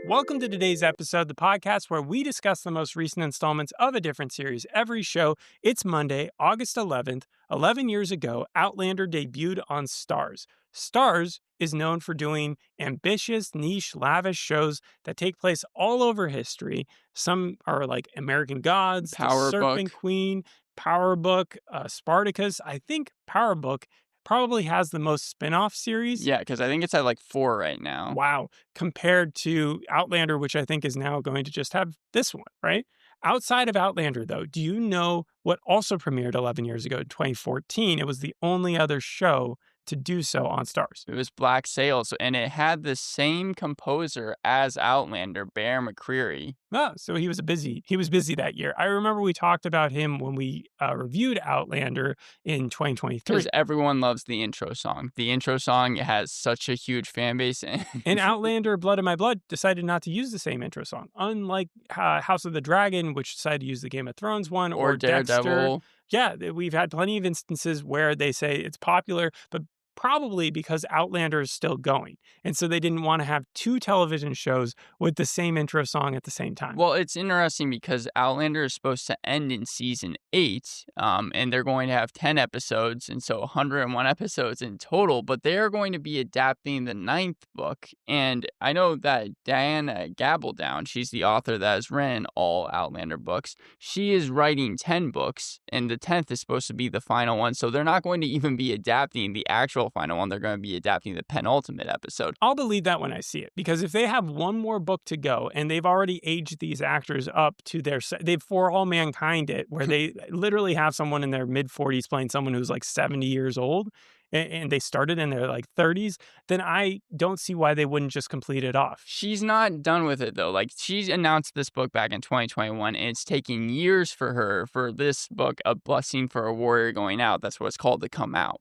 Welcome to today's episode, the podcast where we discuss the most recent installments of a different series every show. It's Monday, August 11th. 11 years ago, Outlander debuted on Starz. Starz is known for doing ambitious, niche, lavish shows that take place all over history. Some are like American Gods, Power The Serpent Book. Queen, Power Book, Spartacus. I think Power Book probably has the most spin-off series. Yeah, because I think it's at like 4 right now. Wow. Compared to Outlander, which I think is now going to just have this one, right? Outside of Outlander, though, do you know what also premiered 11 years ago in 2014? It was the only other show to do so on Starz. It was Black Sails, and it had the same composer as Outlander, Bear McCreary. Oh, so he was busy that year. I remember we talked about him when we reviewed Outlander in 2023. Because everyone loves the intro song. The intro song has such a huge fan base. And Outlander, Blood of My Blood, decided not to use the same intro song. Unlike House of the Dragon, which decided to use the Game of Thrones one, or Daredevil. Dexter. Yeah, we've had plenty of instances where they say it's popular, but probably because Outlander is still going. And so they didn't want to have two television shows with the same intro song at the same time. Well, it's interesting because Outlander is supposed to end in season 8, and they're going to have 10 episodes, and so 101 episodes in total, but they are going to be adapting the 9th book. And I know that Diana Gabaldon, she's the author that has written all Outlander books, she is writing 10 books, and the 10th is supposed to be the final one, so they're not going to even be adapting the actual final one. They're going to be adapting the penultimate episode. I'll believe that when I see it, because if they have one more book to go and they've already aged these actors up to they've For All Mankind it, where they literally have someone in their mid 40s playing someone who's like 70 years old, and they started in their like 30s, then I don't see why they wouldn't just complete it off. She's not done with it though. Like, she announced this book back in 2021, and it's taking years for her for this book, A Blessing for a Warrior Going Out. That's what it's called, to come out.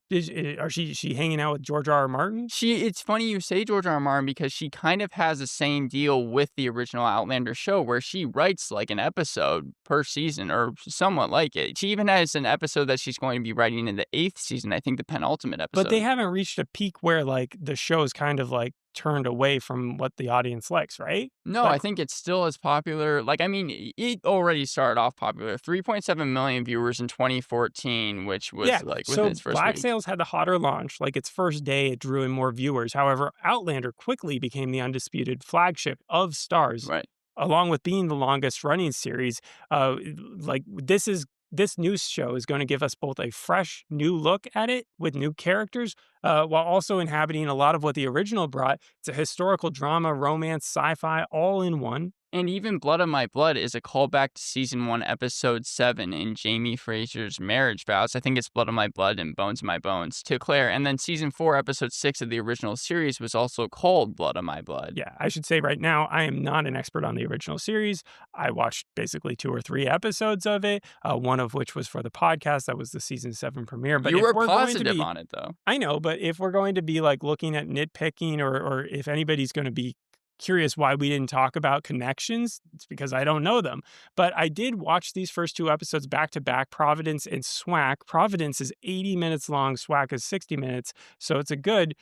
Are she hanging out with George R.R. Martin? It's funny you say George R.R. Martin, because she kind of has the same deal with the original Outlander show, where she writes like an episode per season or somewhat like it. She even has an episode that she's going to be writing in the 8th season, I think the penultimate episode. But they haven't reached a peak where like the show is kind of like turned away from what the audience likes, right? No, I think it's still as popular. Like, I mean, it already started off popular. 3.7 million viewers in 2014, which was like within its first Black week. Sails had the hotter launch. Like, its first day, it drew in more viewers. However, Outlander quickly became the undisputed flagship of Starz, Right. along with being the longest running series. This new show is going to give us both a fresh new look at it with new characters, while also inhabiting a lot of what the original brought. It's a historical drama, romance, sci-fi, all in one. And even Blood of My Blood is a callback to season 1, episode 7 in Jamie Fraser's marriage vows. I think it's Blood of My Blood and Bones of My Bones to Claire. And then season 4, episode 6 of the original series was also called Blood of My Blood. Yeah, I should say right now, I am not an expert on the original series. I watched basically 2 or 3 episodes of it, one of which was for the podcast. That was the season 7 premiere. But you were positive on it, though. I know, but if we're going to be like looking at nitpicking, or if anybody's going to be curious why we didn't talk about connections, it's because I don't know them. But I did watch these first 2 episodes back to back, Providence and SWAC. Providence is 80 minutes long, SWAC is 60 minutes. So it's a good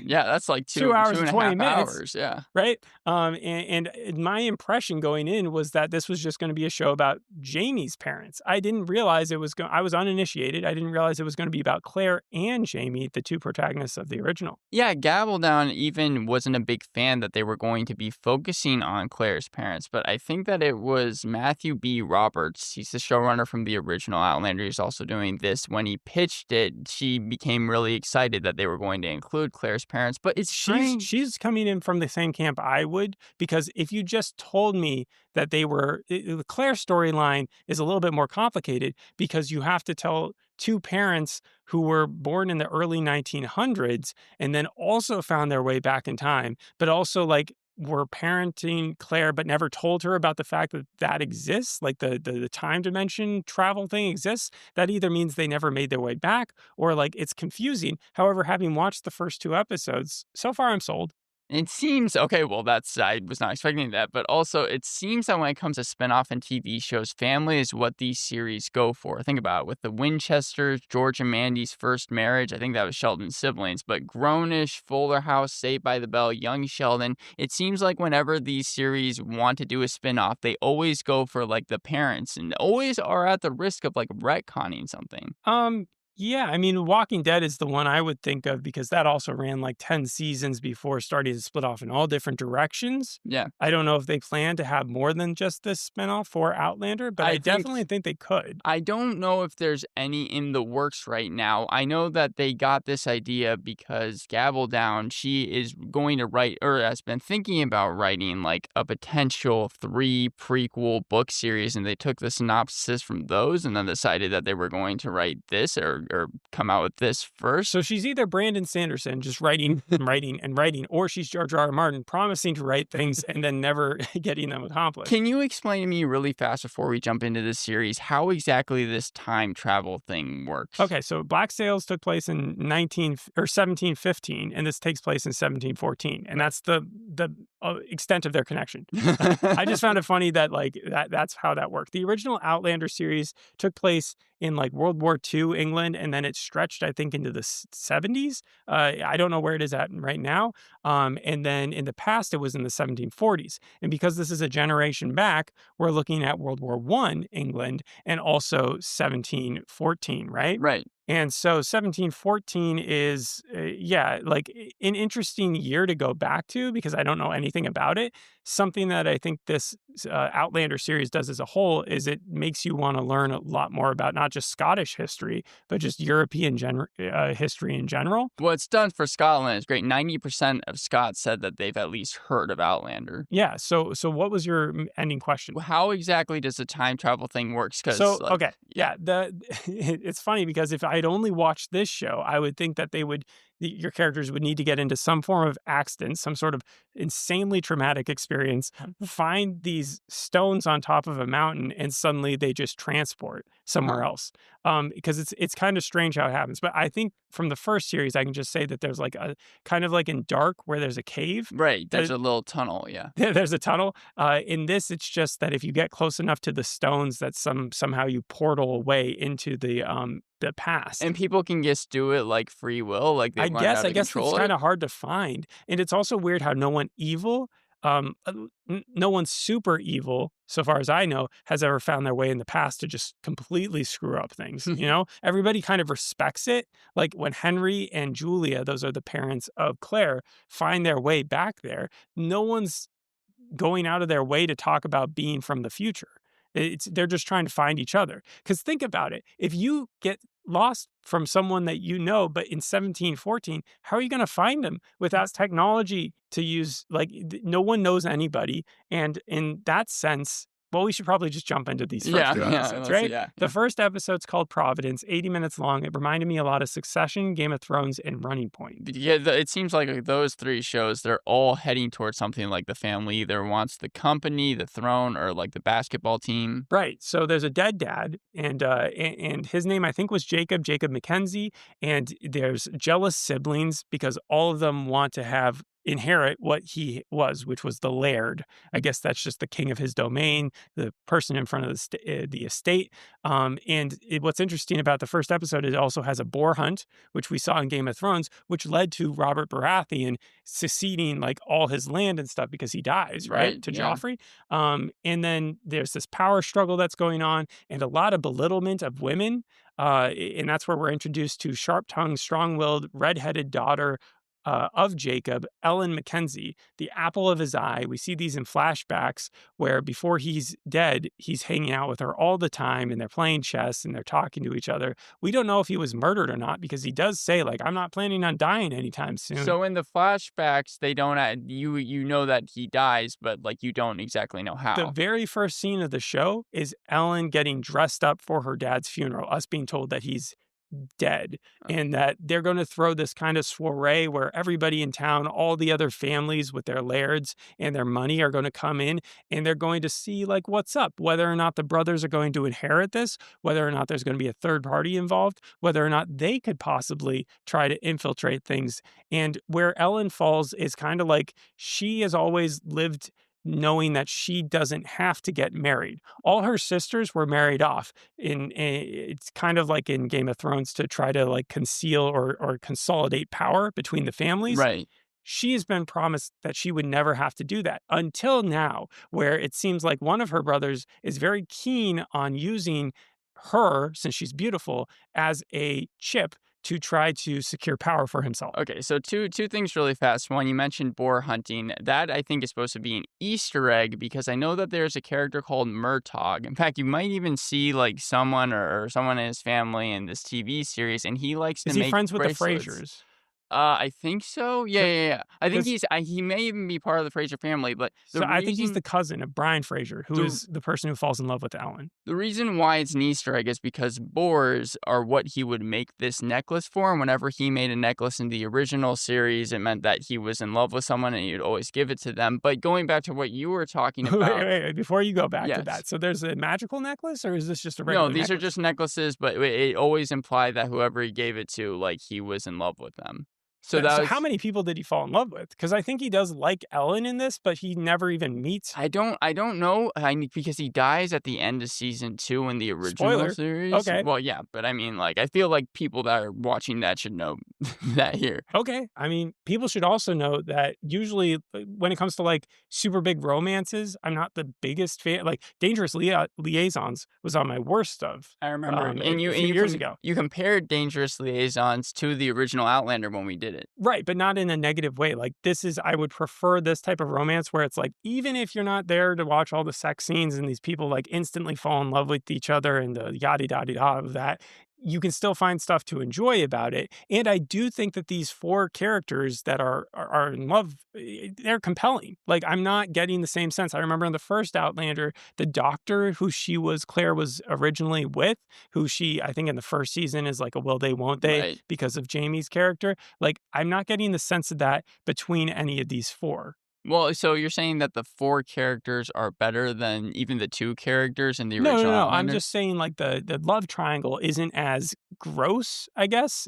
yeah, that's like 2 hours and 20 minutes. Hours, yeah. Right? And my impression going in was that this was just going to be a show about Jamie's parents. I didn't realize it was I was uninitiated. I didn't realize it was going to be about Claire and Jamie, the 2 protagonists of the original. Yeah, Gabaldon even wasn't a big fan that they were going to be focusing on Claire's parents, but I think that it was Matthew B. Roberts. He's the showrunner from the original Outlander. He's also doing this. When he pitched it, she became really excited that they were going to include Claire's parents, but it's strange. She's coming in from the same camp I would, because if you just told me that they were, the Claire storyline is a little bit more complicated, because you have to tell 2 parents who were born in the early 1900s and then also found their way back in time, but also like were parenting Claire but never told her about the fact that exists, like the time dimension travel thing exists. That either means they never made their way back, or like it's confusing. However, having watched the first 2 episodes, so far I'm sold. It seems okay, well, that's I was not expecting that, but also it seems that when it comes to spinoff and TV shows, family is what these series go for. Think about it, with the Winchesters, George and Mandy's first marriage, I think that was Sheldon's siblings, but Grownish, Fuller House, Saved by the Bell, Young Sheldon, it seems like whenever these series want to do a spinoff, they always go for, like, the parents and always are at the risk of, like, retconning something. Um, yeah, I mean, Walking Dead is the one I would think of because that also ran like 10 seasons before starting to split off in all different directions. Yeah. I don't know if they plan to have more than just this spinoff for Outlander, but I I think definitely think they could. I don't know if there's any in the works right now. I know that they got this idea because Gavel Down, she is going to write or has been thinking about writing like a potential 3 prequel book series, and they took the synopsis from those and then decided that they were going to write this or come out with this first. So she's either Brandon Sanderson just writing and writing and writing, or she's George R. R. Martin promising to write things and then never getting them accomplished. Can you explain to me really fast before we jump into this series how exactly this time travel thing works? Okay, so Black Sails took place in 1715, and this takes place in 1714, and that's the extent of their connection. I just found it funny that that's how that worked. The original Outlander series took place in like World War II England, and then it stretched, I think, into the 70s. I don't know where it is at right now. And then in the past, it was in the 1740s. And because this is a generation back, we're looking at World War I England and also 1714, right? Right. And so 1714 is, like an interesting year to go back to because I don't know anything about it. Something that I think this Outlander series does as a whole is it makes you want to learn a lot more about not just Scottish history, but just European history in general. What's done for Scotland is great. 90% of Scots said that they've at least heard of Outlander. Yeah. So what was your ending question? How exactly does the time travel thing works? So, okay. Yeah. It's funny because if I'd only watched this show, I would think that your characters would need to get into some form of accident, some sort of insanely traumatic experience, find these stones on top of a mountain, and suddenly they just transport somewhere else. Because it's kind of strange how it happens. But I think from the first series, I can just say that there's like a kind of like in Dark where there's a cave. Right. There's a little tunnel. Yeah. There's a tunnel. In this, it's just that if you get close enough to the stones, that somehow you portal away into the past. And people can just do it like free will, like they learned how to I guess control it's it. kind of hard to find, and it's also weird how no one evil, no one super evil, so far as I know, has ever found their way in the past to just completely screw up things. Everybody kind of respects it. Like when Henry and Julia, those are the parents of Claire, find their way back there. No one's going out of their way to talk about being from the future. They're just trying to find each other. Because think about it. If you get lost from someone that you know, but in 1714, how are you going to find them without technology to use? Like, no one knows anybody. And in that sense, well, we should probably just jump into these first two episodes, right? Yeah. The first episode's called Providence, 80 minutes long. It reminded me a lot of Succession, Game of Thrones, and Running Point. Yeah, it seems like those 3 shows, they're all heading towards something like the family either wants the company, the throne, or like the basketball team. Right. So there's a dead dad, and his name I think was Jacob Mackenzie, and there's jealous siblings because all of them want to inherit what he was, which was the laird. I guess that's just the king of his domain, the person in front of the estate. What's interesting about the first episode, it also has a boar hunt, which we saw in Game of Thrones, which led to Robert Baratheon seceding like all his land and stuff because he dies, right? To Joffrey. And then there's this power struggle that's going on and a lot of belittlement of women. And that's where we're introduced to sharp-tongued, strong-willed, red-headed daughter of Jacob, Ellen Mackenzie, the apple of his eye. We see these in flashbacks where before he's dead, he's hanging out with her all the time and they're playing chess and they're talking to each other. We don't know if he was murdered or not because he does say, like, I'm not planning on dying anytime soon. So in the flashbacks, they don't you know that he dies, but like you don't exactly know how. The very first scene of the show is Ellen getting dressed up for her dad's funeral, us being told that he's dead, and that they're going to throw this kind of soiree where everybody in town, all the other families with their lairds and their money are going to come in, and they're going to see like what's up, whether or not the brothers are going to inherit this, whether or not there's going to be a third party involved, whether or not they could possibly try to infiltrate things. And where Ellen falls is kind of like she has always lived knowing that she doesn't have to get married. All her sisters were married off. It's kind of like in Game of Thrones to try to like conceal or consolidate power between the families. Right. She has been promised that she would never have to do that until now, where it seems like one of her brothers is very keen on using her, since she's beautiful, as a chip to try to secure power for himself. Okay, so two things really fast. One, you mentioned boar hunting. That I think is supposed to be an Easter egg because I know that there's a character called Murtaugh. In fact, you might even see like someone or someone in his family in this TV series, and he likes to Is he make friends with the bracelets. Frasers? I think so. Yeah. I think 'Cause he may even be part of the Fraser family, but so I think he's the cousin of Brian Fraser, who the is the person who falls in love with Ellen. The reason why it's an Easter egg is because boars are what he would make this necklace for. And whenever he made a necklace in the original series, it meant that he was in love with someone and he'd always give it to them. But going back to what you were talking about. Wait, before you go back to Yes. that. So there's a magical necklace, or is this just a No, regular these are necklace? just necklaces, but it always implied that whoever he gave it to, like, he was in love with them. So that So how was. many people did he fall in love with? Because I think he does like Ellen in this, but he never even meets. I don't know. Because he dies at the end of season 2 in the original Spoiler. series. Okay. Well, yeah, but I mean, like, I feel like people that are watching that should know that here. Okay. I mean, people should also know that usually when it comes to like super big romances, I'm not the biggest fan. Like Dangerous Liaisons was on my worst of. I remember, and a you few years ago. you compared Dangerous Liaisons to the original Outlander when we did it. Right, but not in a negative way. Like I would prefer this type of romance where it's like, even if you're not there to watch all the sex scenes and these people like instantly fall in love with each other and the yada yada yada of that, you can still find stuff to enjoy about it. And I do think that these four characters that are in love, they're compelling. Like I'm not getting the same sense. I remember in the first Outlander, the doctor who Claire was originally with, who she I think in the first season is like a will they won't they Right. because of Jamie's character. Like I'm not getting the sense of that between any of these four. Well, so you're saying that the 4 characters are better than even the 2 characters in the No, original I'm Outlander? just saying like the love triangle isn't as gross, I guess.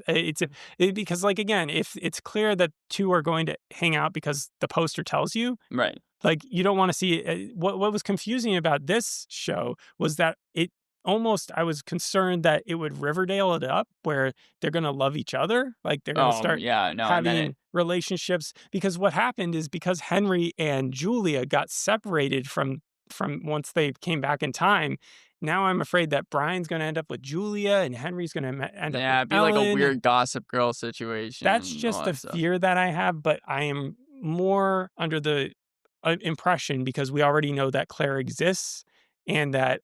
Because like again, if it's clear that two are going to hang out because the poster tells you, Right. like you don't want to see it. What was confusing about this show was that it almost I was concerned that it would Riverdale it up where they're going to love each other, like they're going to Oh, start yeah, no, and then having it relationships because what happened is because Henry and Julia got separated from once they came back in time. Now I'm afraid that Brian's going to end up with Julia and Henry's going to end up with yeah, it'd be like a Ellen. weird Gossip Girl situation That's and all just a that stuff. fear that I have, but I am more under the impression because we already know that Claire exists and that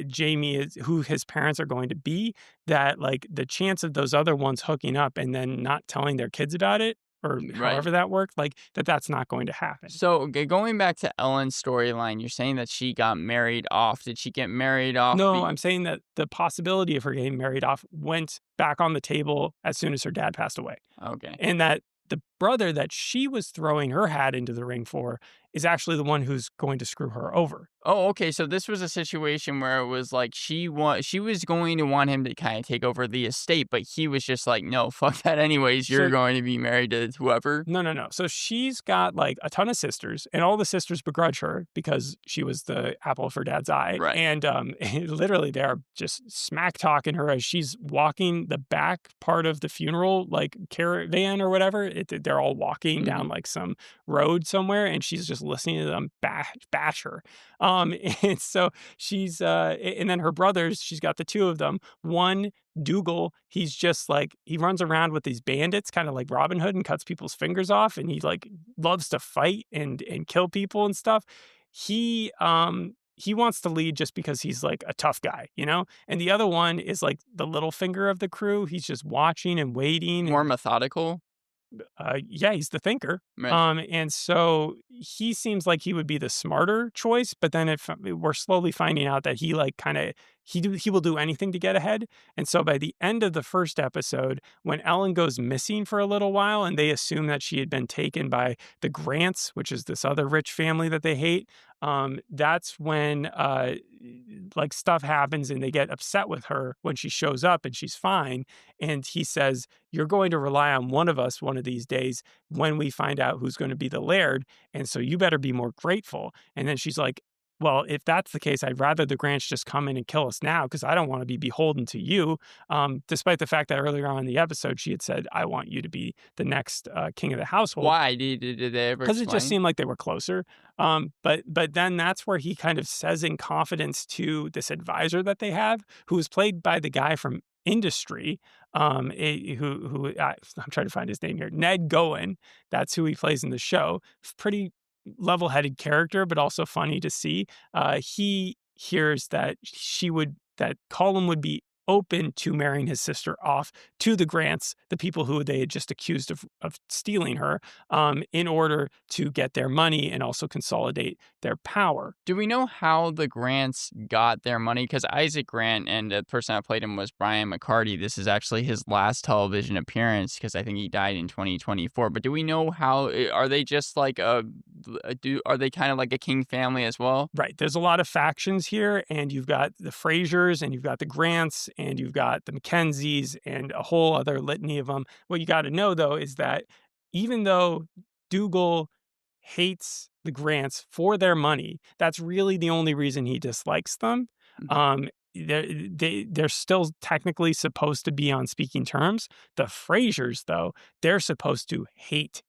Jamie is who his parents are going to be, that like the chance of those other ones hooking up and then not telling their kids about it or Right. however that worked, like that's not going to happen. So, going back to Ellen's storyline, you're saying that she got married off. Did she get married off? No, I'm saying that the possibility of her getting married off went back on the table as soon as her dad passed away. Okay. And that the brother that she was throwing her hat into the ring for is actually the one who's going to screw her over. Oh, okay. So this was a situation where it was like she was going to want him to kind of take over the estate, but he was just like, no, fuck that. Anyways, you're So- going to be married to whoever. No. So she's got like a ton of sisters, and all the sisters begrudge her because she was the apple of her dad's eye. Right. And literally, they're just smack talking her as she's walking the back part of the funeral, like caravan or whatever. They're all walking down like some road somewhere, and she's just listening to them bash her. And so she's, and then her brothers, she's got the two of them. One, Dougal, he's just like, he runs around with these bandits, kind of like Robin Hood, and cuts people's fingers off. And he like loves to fight and kill people and stuff. He wants to lead just because he's like a tough guy, you know? And the other one is like the little finger of the crew. He's just watching and waiting. More methodical. Yeah, he's the thinker. Right. And so he seems like he would be the smarter choice, but then if we're slowly finding out that he like kind of he will do anything to get ahead. And so by the end of the first episode, when Ellen goes missing for a little while and they assume that she had been taken by the Grants, which is this other rich family that they hate, that's when like stuff happens and they get upset with her when she shows up and she's fine. And he says, "You're going to rely on one of us one of these days when we find out who's going to be the laird. And so you better be more grateful." And then she's like, "Well, if that's the case, I'd rather the Grants just come in and kill us now because I don't want to be beholden to you." Despite the fact that earlier on in the episode, she had said, "I want you to be the next king of the household." Why? Did they ever Because it just explain? seemed like they were closer. But then that's where he kind of says in confidence to this advisor that they have, who is played by the guy from Industry, I'm trying to find his name here, Ned Goen. That's who he plays in the show. Pretty level-headed character, but also funny to see. He hears that Colin would be open to marrying his sister off to the Grants, the people who they had just accused of stealing her, in order to get their money and also consolidate their power. Do we know how the Grants got their money? Because Isaac Grant and the person that played him was Brian McCarty. This is actually his last television appearance because I think he died in 2024. But do we know how? Are they just like are they kind of like a king family as well? Right. There's a lot of factions here, and you've got the Frasers, and you've got the Grants, and you've got the Mackenzies, and a whole other litany of them. What you got to know, though, is that even though Dougal hates the Grants for their money, that's really the only reason he dislikes them. Mhm. Um, they're still technically supposed to be on speaking terms. The Frasers, though, they're supposed to hate.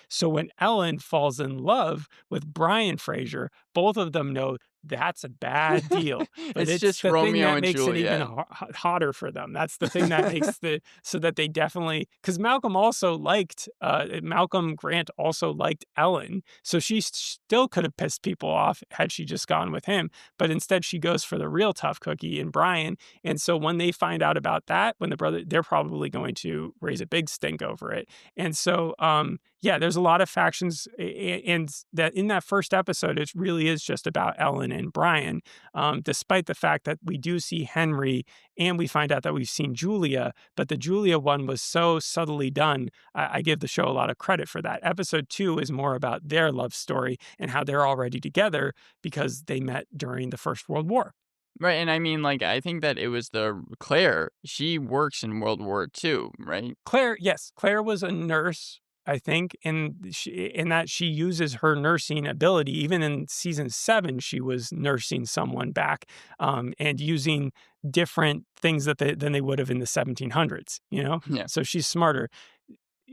So when Ellen falls in love with Brian Fraser, both of them know that's a bad deal. But It's it's just the thing Romeo that and makes it even Juliet. hotter for them. That's the thing that makes so that they definitely, because Malcolm Grant also liked Ellen. So she still could have pissed people off had she just gone with him. But instead, she goes for the real tough cookie in Brian. And so when they find out about that, they're probably going to raise a big stink over it. And so, yeah, there's a lot of factions, and that in that first episode, it really is just about Ellen and Brian, despite the fact that we do see Henry and we find out that we've seen Julia, but the Julia one was so subtly done. I give the show a lot of credit for that. Episode 2 is more about their love story and how they're already together because they met during the First World War. Right, and I mean, like, I think that it was the Claire, she works in World War II, right? Claire was a nurse, I think, in that she uses her nursing ability. Even in season 7, she was nursing someone back, and using different things than they would have in the 1700s, you know? Yeah. So she's smarter.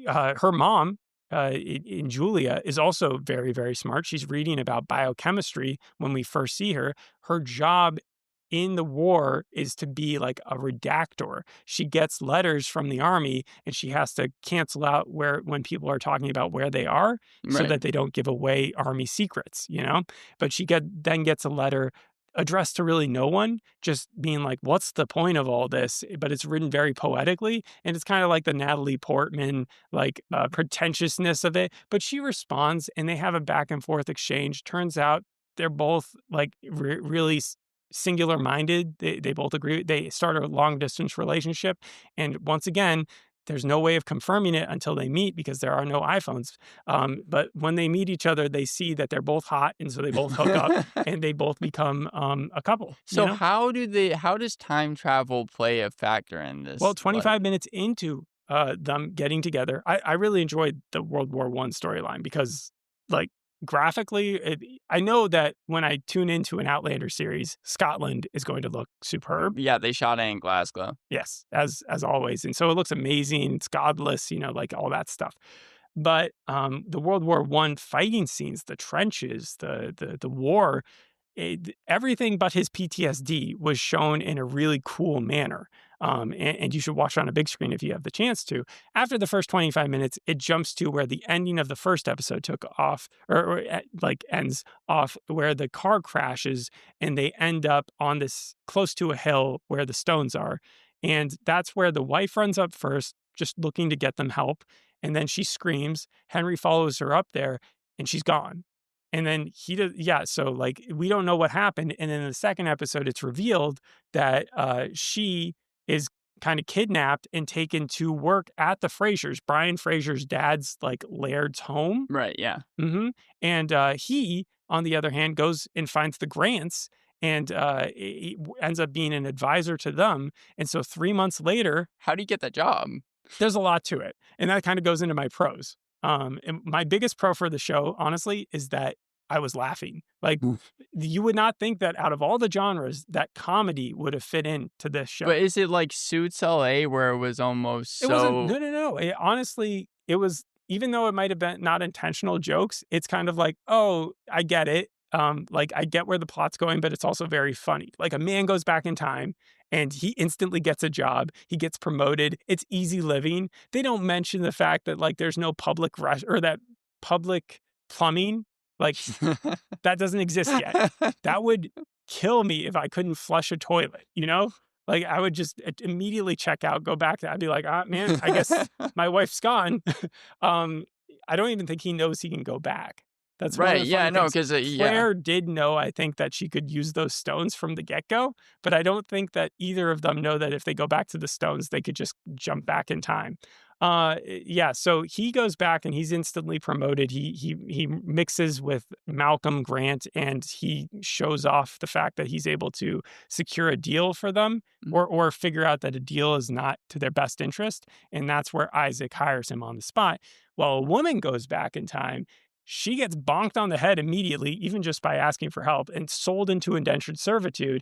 Her mom, in Julia, is also very, very smart. She's reading about biochemistry when we first see her. Her job in the war is to be like a redactor. She gets letters from the army and she has to cancel out when people are talking about where they are so Right. that they don't give away army secrets, you know? But then gets a letter addressed to really no one, just being like, what's the point of all this? But it's written very poetically. And it's kind of like the Natalie Portman, like pretentiousness of it. But she responds and they have a back and forth exchange. Turns out they're both like really singular minded. They both agree. They start a long distance relationship. And once again, there's no way of confirming it until they meet because there are no iPhones. But when they meet each other, they see that they're both hot. And so they both hook up and they both become a couple, you So know? how does time travel play a factor in Well, this? Like, 25 minutes into them getting together, I really enjoyed the World War One storyline because, like, graphically, I know that when I tune into an Outlander series, Scotland is going to look superb. yeah, they shot it in Glasgow. Yes, as always, and so it looks amazing. It's godless, you know, like all that stuff. But the World War One fighting scenes, the trenches, the war, everything but his PTSD was shown in a really cool manner. And you should watch it on a big screen if you have the chance to. After the first 25 minutes, it jumps to where the ending of the first episode took off, like ends off, where the car crashes and they end up on this close to a hill where the stones are. And that's where the wife runs up first, just looking to get them help. And then she screams. Henry follows her up there and she's gone. And then he does, yeah. So like we don't know what happened. And then in the second episode, it's revealed that she is kind of kidnapped and taken to work at the Frasers, Brian Fraser's dad's like laird's home. Right, yeah. And he, on the other hand, goes and finds the Grants and he ends up being an advisor to them. And so 3 months later, How do you get that job? there's a lot to it. And that kind of goes into my pros. And my biggest pro for the show, honestly, is that I was laughing. Like, Oof. you would not think that out of all the genres, that comedy would have fit into this show. But is it like Suits LA where it was almost It wasn't, so no. Honestly, it was, even though it might have been not intentional jokes, it's kind of like, oh, I get it. Like I get where the plot's going, but it's also very funny. Like a man goes back in time and he instantly gets a job. He gets promoted. It's easy living. They don't mention the fact that like there's no public rush or that public plumbing. Like that doesn't exist yet. That would kill me if I couldn't flush a toilet, you know? Like I would just immediately check out, go back to, I'd be like, ah, man, I guess my wife's gone. um, I don't even think he knows he can go back. That's one of Right, the yeah, funny no, things. 'cause, yeah. Claire did know, I think, that she could use those stones from the get-go, but I don't think that either of them know that if they go back to the stones, they could just jump back in time. Yeah, so he goes back and he's instantly promoted. He mixes with Malcolm Grant and he shows off the fact that he's able to secure a deal for them Mm. or figure out that a deal is not to their best interest, and that's where Isaac hires him on the spot. While a woman goes back in time, she gets bonked on the head immediately, even just by asking for help, and sold into indentured servitude.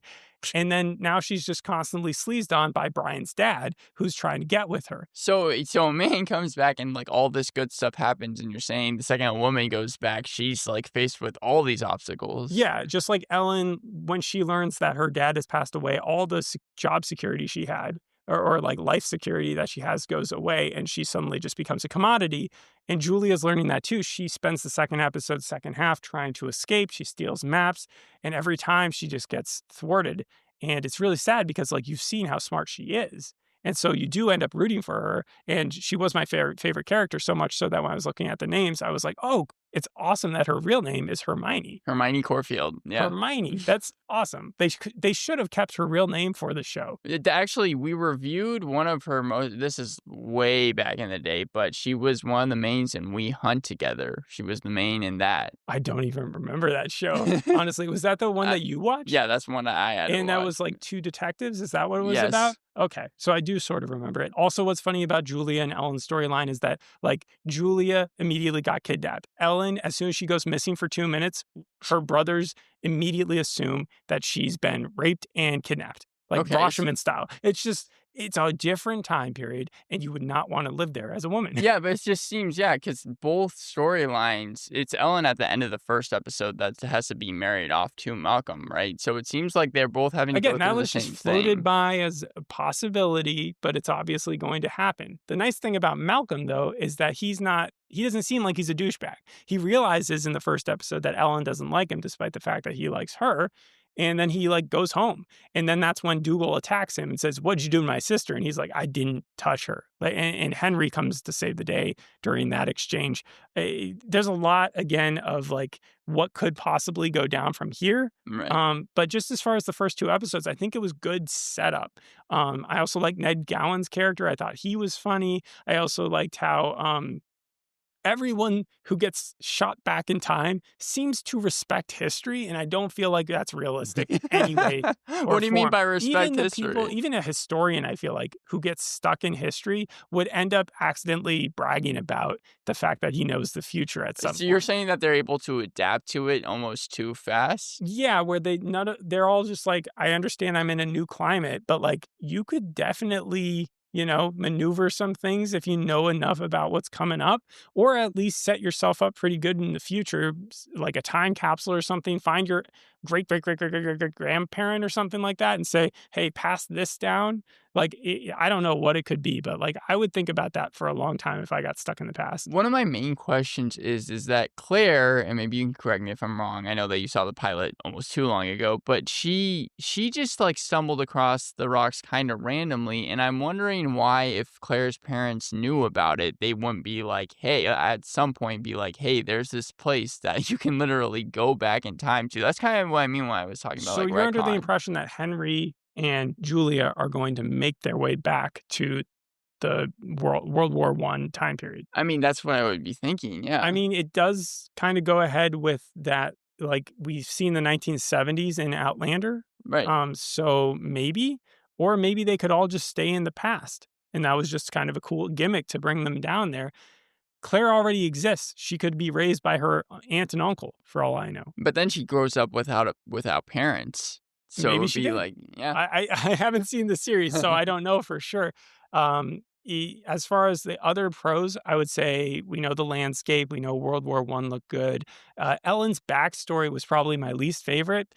And then now she's just constantly sleazed on by Brian's dad, who's trying to get with her. So a man comes back and, like, all this good stuff happens, and you're saying the second a woman goes back, she's, like, faced with all these obstacles. Yeah, just like Ellen, when she learns that her dad has passed away, all the job security she had, or like life security that she has, goes away, and she suddenly just becomes a commodity. And Julia's learning that too. She spends the second episode, second half, trying to escape. She steals maps, and every time she just gets thwarted. And it's really sad because, like, you've seen how smart she is. And so you do end up rooting for her. And she was my favorite character, so much so that when I was looking at the names, I was like, oh, it's awesome that her real name is Hermione. Hermione Corfield, yeah. Hermione. That's awesome. They should have kept her real name for the show. Actually, we reviewed one of her this is way back in the day, but she was one of the mains in We Hunt Together. She was the main in that. I don't even remember that show. Honestly, was that the one that you watched? Yeah, that's one that I had to And that watch. was like two detectives? Is that what it was Yes. about? Okay. So I do sort of remember it. Also, what's funny about Julia and Ellen's storyline is that, like, Julia immediately got kidnapped. Ellen, as soon as she goes missing for 2 minutes, her brothers immediately assume that she's been raped and kidnapped, like Okay, so Rashomon style. It's just, it's a different time period, and you would not want to live there as a woman. yeah, but it just seems, yeah, because both storylines, it's Ellen at the end of the first episode that has to be married off to Malcolm, right? So it seems like they're both having to go Again, that through the was just same floated thing. by as a possibility, but it's obviously going to happen. The nice thing about Malcolm, though, is that he doesn't seem like he's a douchebag. He realizes in the first episode that Ellen doesn't like him, despite the fact that he likes her. And then he like goes home. And then that's when Dougal attacks him and says, "What'd you do to my sister?" And he's like, "I didn't touch her." Like, and Henry comes to save the day during that exchange. There's a lot, again, of like what could possibly go down from here. Right. But just as far as the first two episodes, I think it was good setup. I also like Ned Gowan's character. I thought he was funny. I also liked how everyone who gets shot back in time seems to respect history, and I don't feel like that's realistic in any way or What do you mean form. by respect Even the history? people, even a historian, I feel like, who gets stuck in history would end up accidentally bragging about the fact that he knows the future at some So you're point. saying that they're able to adapt to it almost too fast? Yeah, where they're all just like, I understand I'm in a new climate, but like you could definitely, maneuver some things if you know enough about what's coming up, or at least set yourself up pretty good in the future, like a time capsule or something. Find your great grandparent or something like that and say, hey, pass this down. Like, I don't know what it could be, but like I would think about that for a long time if I got stuck in the past. One of my main questions is that Claire, and maybe you can correct me if I'm wrong. I know that you saw the pilot almost too long ago, but she just like stumbled across the rocks kind of randomly, and I'm wondering understand why if Claire's parents knew about it, they wouldn't be like, hey, at some point be like, hey, there's this place that you can literally go back in time to. That's kind of what I mean when I was talking about So like you're under the retcon. impression that Henry and Julia are going to make their way back to the World War One time period. I mean, that's what I would be thinking. I Yeah. mean, it does kind of go ahead with that. Like we've seen the 1970s in Outlander. Right. So maybe, or maybe they could all just stay in the past. And that was just kind of a cool gimmick to bring them down there. Claire already exists. She could be raised by her aunt and uncle, for all I know. But then she grows up without parents. So it Maybe would she be did. like, yeah. I haven't seen the series, so I don't know for sure. As far as the other pros, I would say we know the landscape. We know World War One looked good. Ellen's backstory was probably my least favorite,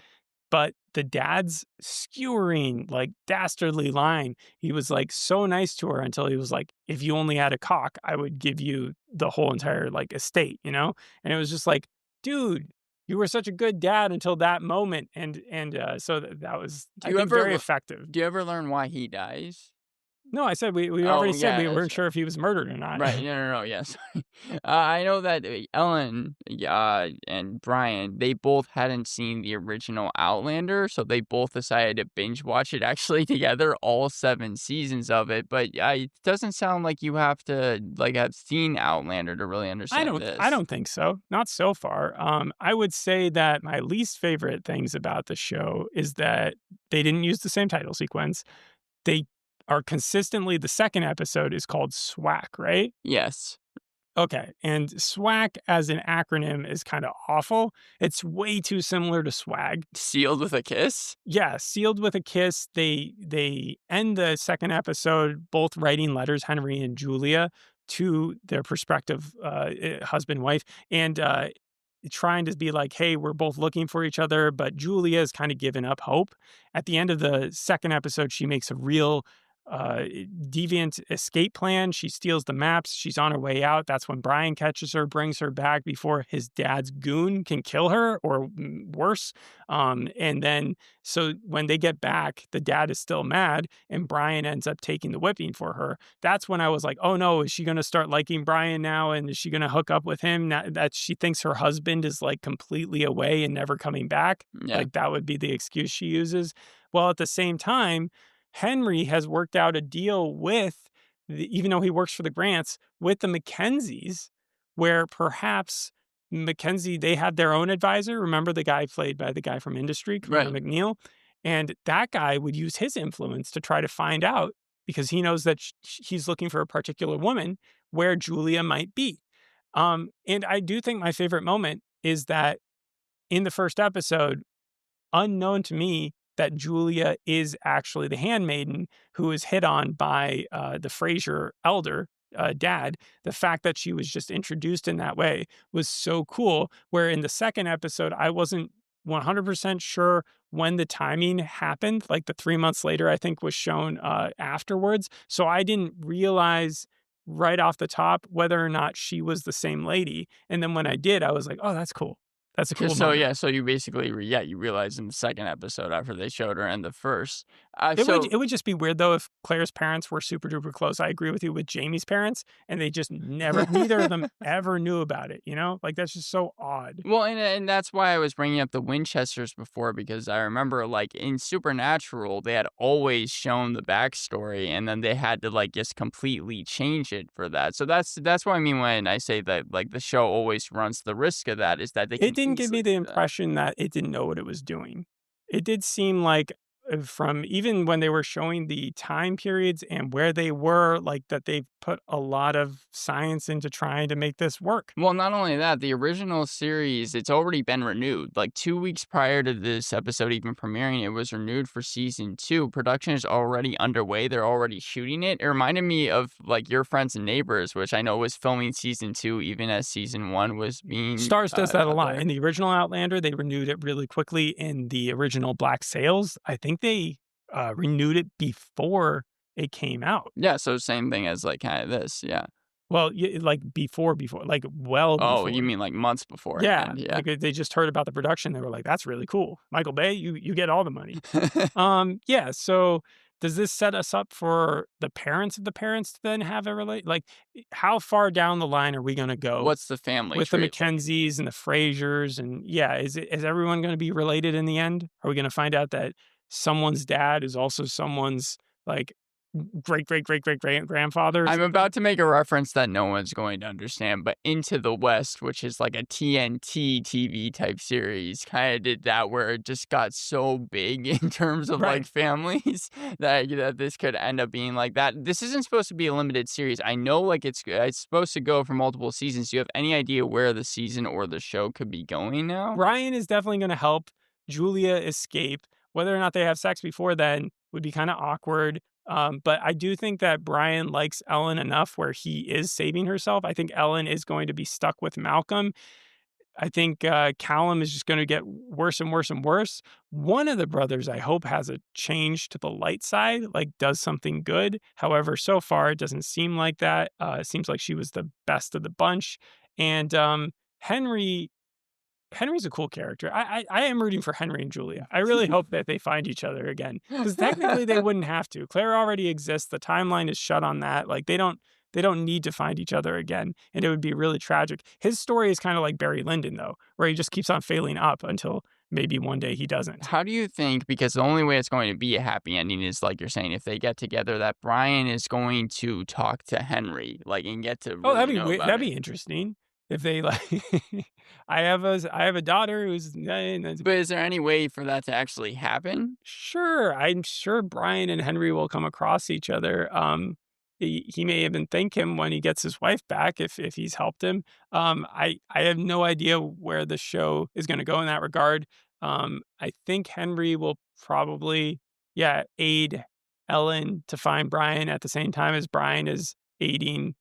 but the dad's skewering, like dastardly line. He was like so nice to her until he was like, "If you only had a cock, I would give you the whole entire like estate," you know. And it was just like, dude, you were such a good dad until that moment, so that was, Do I you think, ever very effective. do you ever learn why he dies? No, I said we already Oh, said yeah, we that's weren't sure if he was murdered or not. right. No, no, no. Yeah, sorry. I know that Ellen and Brian, they both hadn't seen the original Outlander, so they both decided to binge watch it actually together, all 7 seasons of it. But it doesn't sound like you have to like have seen Outlander to really understand I this. don't think so. Not so far. I would say that my least favorite things about the show is that they didn't use the same title sequence. They are consistently, the second episode is called SWAC, right? Yes, Okay, and SWAC as an acronym is kind of awful. It's way too similar to swag. sealed with a kiss. Yeah, sealed with a kiss. They end the second episode both writing letters, Henry and Julia, to their prospective husband wife, and trying to be like, hey, we're both looking for each other, but Julia is kind of giving up hope. At the end of the second episode, she makes a real deviant escape plan. She steals the maps. She's on her way out. That's when Brian catches her, brings her back before his dad's goon can kill her or worse. And then, so when they get back, the dad is still mad and Brian ends up taking the whipping for her. That's when I was like, oh no, is she going to start liking Brian now? And is she going to hook up with him now that she thinks her husband is like completely away and never coming back? Yeah, Like that would be the excuse she uses. Well, at the same time, Henry has worked out a deal with, even though he works for the Grants, with the Mackenzies, where perhaps Mackenzie, they had their own advisor. Remember the guy played by the guy from Industry, Connor right. McNeil? And that guy would use his influence to try to find out, because he knows that he's looking for a particular woman, where Julia might be. And I do think my favorite moment is that in the first episode, unknown to me, that Julia is actually the handmaiden who is hit on by the Fraser elder dad. The fact that she was just introduced in that way was so cool. Where in the second episode, I wasn't 100% sure when the timing happened. Like the 3 months later, I think was shown afterwards. So I didn't realize right off the top whether or not she was the same lady. And then when I did, I was like, oh, that's cool. That's a cool So moment. yeah, so you basically you realize in the second episode after they showed her in the first. It would just be weird though if Claire's parents were super duper close. I agree with you with Jamie's parents, and they just neither of them ever knew about it. You know, like that's just so odd. Well, and that's why I was bringing up the Winchesters before, because I remember, like, in Supernatural, they had always shown the backstory, and then they had to, like, just completely change it for that. So that's what I mean when I say that, like, the show always runs the risk of that, is that they It can didn't give easily me the do that. impression that it didn't know what it was doing. It did seem like from even when they were showing the time periods and where they were, like that they've put a lot of science into trying to make this work. Well, not only that, the original series, it's already been renewed. Like 2 weeks prior to this episode even premiering, it was renewed for season 2. Production is already underway. They're already shooting it. It reminded me of like Your Friends and Neighbors, which I know was filming season 2 even as season 1 was being Starz does that a out lot. there. In the original Outlander, they renewed it really quickly. In the original Black Sails, I think they renewed it before it came out. Yeah, so same thing as like kind of this. Yeah. Well, like before, like well Oh, you before. mean like months Yeah, beforehand? Yeah. like they just heard about the production. They were like, "That's really cool, Michael Bay. You get all the money." Yeah. So does this set us up for the parents of the parents to then have a like, how far down the line are we gonna go What's the family with the tree like? Mackenzies and the Frasers? And yeah, is everyone gonna be related in the end? Are we gonna find out that someone's dad is also someone's, like, great, great, great, great, great grandfather or I'm something? about to make a reference that no one's going to understand, but Into the West, which is like a TNT TV type series, kind of did that where it just got so big in terms of like Right. families that this could end up being like that. This isn't supposed to be a limited series. I know like it's supposed to go for multiple seasons. Do you have any idea where the season or the show could be going now? Brian is definitely gonna help Julia escape. Whether or not they have sex before then would be kinda awkward, but I do think that Brian likes Ellen enough where he is saving herself. I think Ellen is going to be stuck with Malcolm. I think, Callum is just gonna get worse and worse and worse. One of the brothers, I hope, has a change to the light side, like, does something good. However, so far, it doesn't seem like that. It seems like she was the best of the bunch, and, Henry Henry's a cool character. I am rooting for Henry and Julia. I really hope that they find each other again, because technically they wouldn't have to. Claire already exists. The timeline is shut on that. Like, they don't need to find each other again, and it would be really tragic. His story is kind of like Barry Lyndon, though, where he just keeps on failing up until maybe one day he doesn't. How do you think, because the only way it's going to be a happy ending is like you're saying, if they get together, that Brian is going to talk to Henry, like, and get to Oh, really know about that'd it. be interesting if they like. I have a daughter who's But is there any way for that to actually happen? sure. I'm sure Brian and Henry will come across each other. He may even thank him when he gets his wife back if he's helped him. I have no idea where the show is going to go in that regard. I think Henry will probably, yeah, aid Ellen to find Brian at the same time as Brian is aiding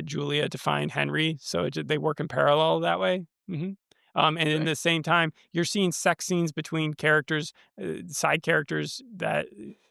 Julia to find Henry. So they work in parallel that way. And in Right. the same time, you're seeing sex scenes between characters, side characters that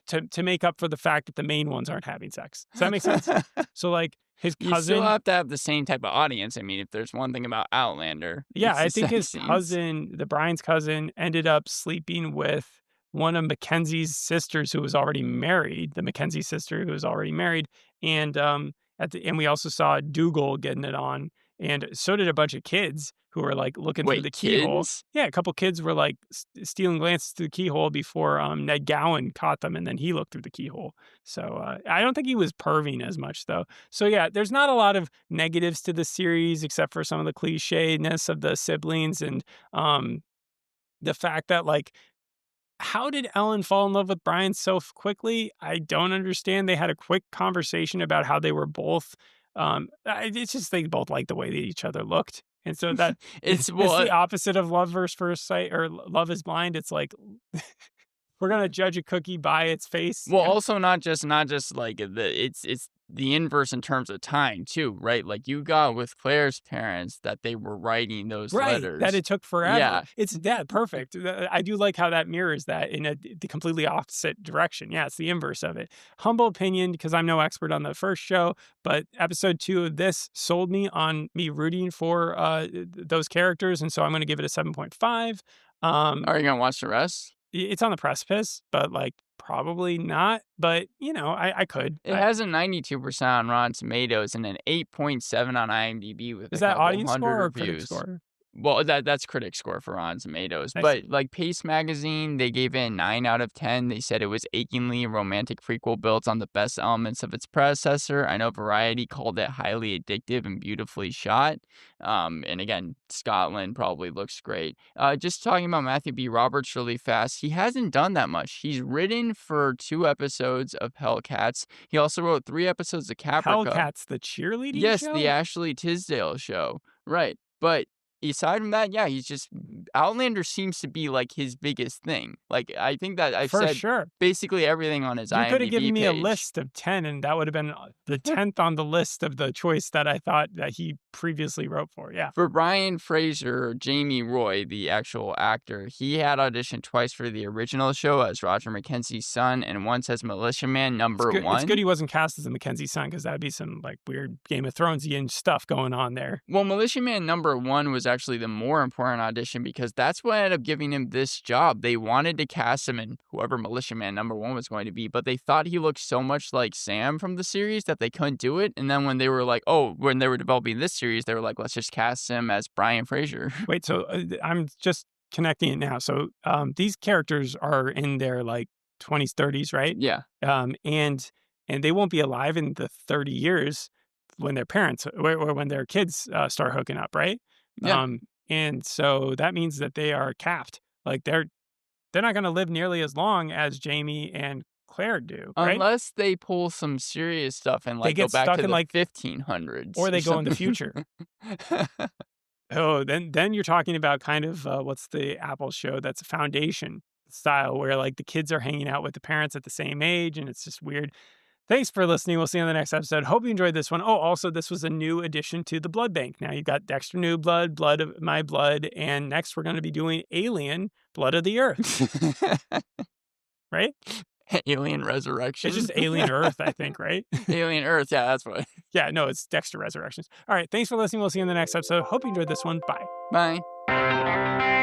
to make up for the fact that the main ones aren't having sex. Does that make sense? So like his You still cousin, have to have the same type of audience. I mean, if there's one thing about Outlander, yeah, it's I the think sex his scenes. cousin, the Brian's cousin, ended up sleeping with one of Mackenzie's sisters who was already married, the Mackenzie sister who was already married. And and we also saw Dougal getting it on. And so did a bunch of kids who were like looking through Wait, the keyhole. kids? Yeah, a couple kids were like stealing glances through the keyhole before Ned Gowan caught them, and then he looked through the keyhole. So I don't think he was perving as much though. So yeah, there's not a lot of negatives to the series except for some of the clichéness of the siblings and um, the fact that like how did Ellen fall in love with Brian so quickly? I don't understand. They had a quick conversation about how they were both. It's just they both liked the way that each other looked, and so that It's it's well, the opposite of love versus first sight or love is blind. It's like we're gonna judge a cookie by its face. well, Yeah, also not just like it's the inverse in terms of time too, right? Like you got with Claire's parents that they were writing those right. That letters. it took forever. Yeah. It's that perfect. I do like how that mirrors that in the completely opposite direction. Yeah, it's the inverse of it. Humble opinion, because I'm no expert on the first show, but episode 2 of this sold me on me rooting for those characters, and so I'm going to give it a 7.5. Um, Are you gonna watch the rest? it's on the precipice, but like probably not. But I could. It has a 92% on Rotten Tomatoes and an 8.7 on IMDb with Is a that couple audience hundred score or critic reviews. score? Well, that's critic score for Rotten Tomatoes, I but see. like Pace Magazine, they gave it a 9 out of 10. They said it was achingly romantic prequel built on the best elements of its predecessor. I know Variety called it highly addictive and beautifully shot. And again, Scotland probably looks great. Just talking about Matthew B. Roberts really fast, he hasn't done that much. He's written for 2 episodes of Hellcats. He also wrote 3 episodes of Caprica. Hellcats, the cheerleading Yes, the show? Ashley Tisdale show. Right. But aside from that, yeah, he's just Outlander seems to be like his biggest thing. Like I think that I've For said sure. basically everything on his You could have given IMDb me a page. list of 10, and that would have been the 10th on the list of the choice that I thought that he previously wrote for. Yeah. For Brian Fraser, Jamie Roy, the actual actor, he had auditioned twice for the original show as Roger Mackenzie's son and once as Militiaman It's number good. It's good one. he wasn't cast as a Mackenzie son because that'd be some like weird Game of Thronesian stuff going on there. Well, Militiaman number one was actually the more important audition because that's what ended up giving him this job. They wanted to cast him in whoever Militiaman #1 was going to be, but they thought he looked so much like Sam from the series that they couldn't do it. And then when they were like, when they were developing this series, they were like, let's just cast him as Brian Fraser. Wait, so I'm just connecting it now. So these characters are in their like 20s, 30s, right? Yeah. And they won't be alive in the 30 years when their parents or when their kids start hooking up, right? Yeah. And so that means that they are capped. Like they're not going to live nearly as long as Jamie and Claire do, right? Unless they pull some serious stuff and They like go get back stuck to in the like, 1500s or they go in the something. future. Oh, then you're talking about kind of what's the Apple show that's a Foundation style where like the kids are hanging out with the parents at the same age and it's just weird. Thanks for listening. We'll see you on the next episode. Hope you enjoyed this one. Oh, also, this was a new addition to the blood bank. Now you've got Dexter New Blood, Blood of My Blood, and next we're going to be doing Alien, Blood of the Earth, right? Alien Resurrection. It's just Alien Earth, I think, right? Alien Earth. Yeah, that's what. Yeah, no, it's Dexter Resurrections. All right, thanks for listening. We'll see you in the next episode. Hope you enjoyed this one. Bye. Bye.